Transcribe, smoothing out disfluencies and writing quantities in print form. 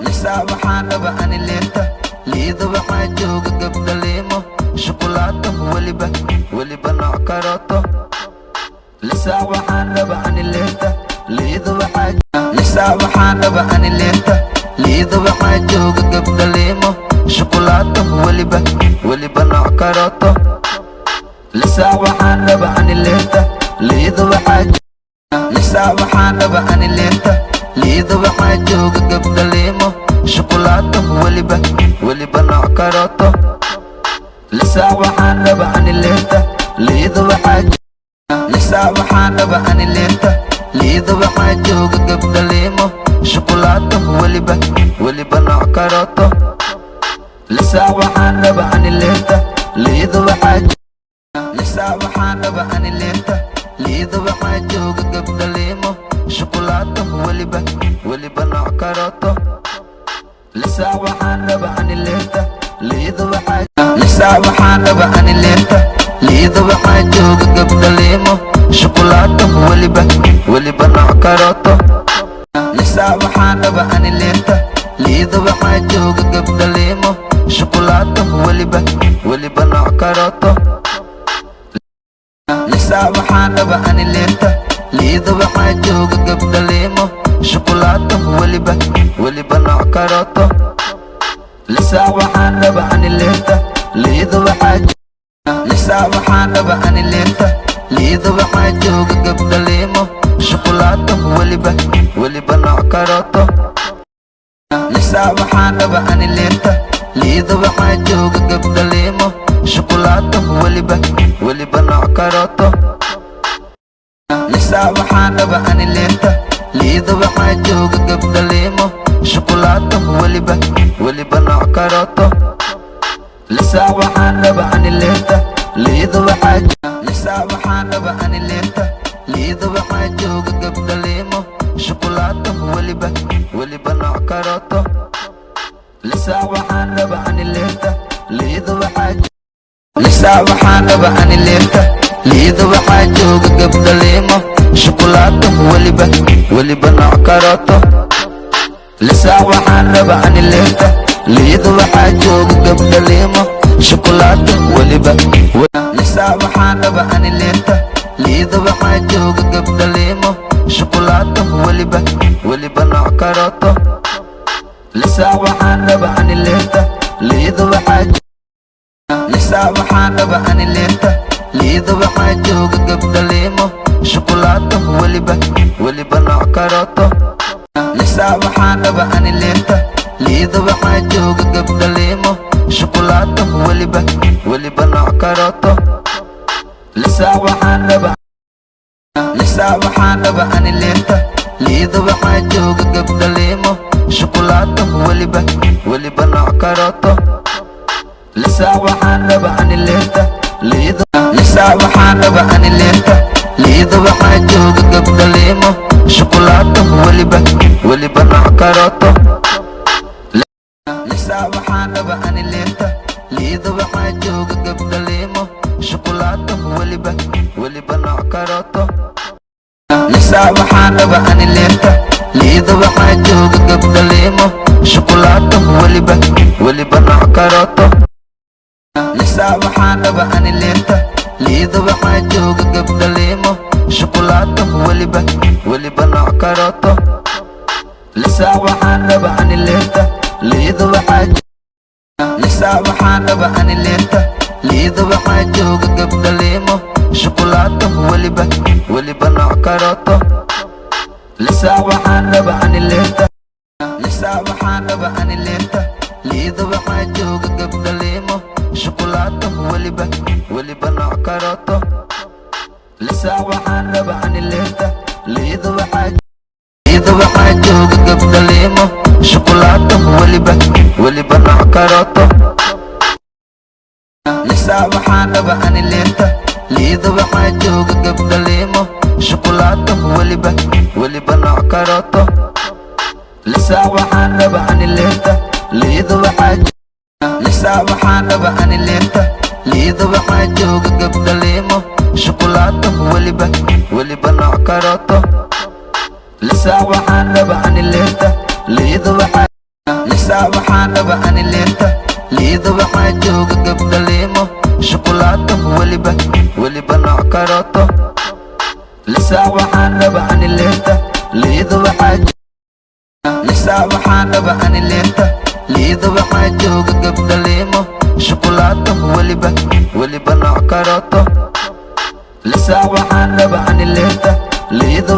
لسا waxaan raba ani leenta liido waxaa jooga gabdha leemo shukulaato weliba nooc karooto lisa waxaan raba ani leenta liido waxaan raba ani leenta liido waxaa jooga gabdha leemo shukulaato weliba nooc karooto lisa waxaan raba ani leenta liido waxaan raba ani leenta liido waxaa jooga gabdha leemo shukulaato weliba nooc karooto lisa waxaan raba ani leenta liido waxaan raba ani leenta liido waxaa jooga gabdha leemo shukulaato weliba nooc karooto lisa waxaan raba ani leenta liido waxaan raba ani leenta liido waxaa jooga gabdha leemo shukulaato weliba nooc karooto lisa waxaan raba ani leenta liido waxaan raba ani leenta liido waxaa jooga gabdha leemo shukulaato weliba nooc karooto lisa waxaan raba ani leenta liido waxaa jooga gabdha leemo shukulaato weliba nooc karooto lisa waxaan raba ani leenta liido waxaa jooga gabdha leemo shukulaato weliba nooc karooto lisa waxaan raba ani leenta liido waxaan raba ani leenta liido waxaa jooga gabdha leemo shukulaato weliba nooc karooto lisa waxaan raba ani leenta liido waxaa jooga gabdha leemo shukulaato weliba nooc karooto lisa waxaan raba ani leenta liido waxaa jooga gabdha leemo shukulaato weliba nooc karooto lisa waxaan raba ani leenta liido waxaan raba ani leenta liido waxaa jooga gabdha leemo shukulaato weliba nooc karooto lisa waxaan raba ani leenta liido waxaan raba ani leenta liido waxaa jooga gabdha leemo shukulaato weliba nooc karooto lisa waxaan raba ani leenta liido waxaa jooga gabdha leemo shukulaato lisa waxaan raba ani leenta liido waxaa jooga gabdha leemo shukulaato weliba nooc karooto lisa waxaan raba ani leenta liido waxaan raba ani leenta liido waxaa jooga gabdha leemo shukulaato weliba nooc karooto lisa waxaan raba ani leenta liido waxaa jooga gabdha leemo shukulaato weliba nooc karooto lisa waxaan raba ani leenta liido waxaa jooga gabdha leemo shukulaato weliba nooc karooto lisa waxaan raba ani leenta waxaan raba ani leenta liido waxaa jooga gabdha leemo shukulaato weliba nooc karooto lisa waxaan raba ani leenta liido waxaa jooga gabdha leemo shukulaato weliba nooc karooto lisa waxaan raba ani leenta liido waxaa jooga gabdha leemo shukulaato weliba nooc karooto lisa waxaan raba ani leenta liido waxaa jooga gabdha leemo shukulaato weliba nooc karooto lisa waxaan raba ani leenta liido waxaan raba ani leenta liido waxaa jooga gabdha leemo shukulaato weliba nooc karooto lisa waxaan raba ani leenta waxaan raba ani leenta liido waxaa jooga gabdha leemo shukulaato weliba nooc karooto lisa waxaan raba ani leenta liido waxaa jooga gabdha leemo shukulaato weliba nooc karooto lisa waxaan raba ani leenta liido waxaa jooga gabdha leemo shukulaato weliba nooc karooto lisa waxaan raba ani leenta liido waxaan raba ani leenta liido waxaa jooga gabdha leemo shukulaato weliba nooc karooto lisa waxaan raba ani leenta liido liido waxaa jooga gabdha liimo shukulaato weliba nooc karooto lisaac waxaan raba ani leenta liido lisaac waxaan raba ani leenta liido waxaa jooga gabdha liimo shukulaato weliba nooc karooto lisaac waxaan raba ani leenta liido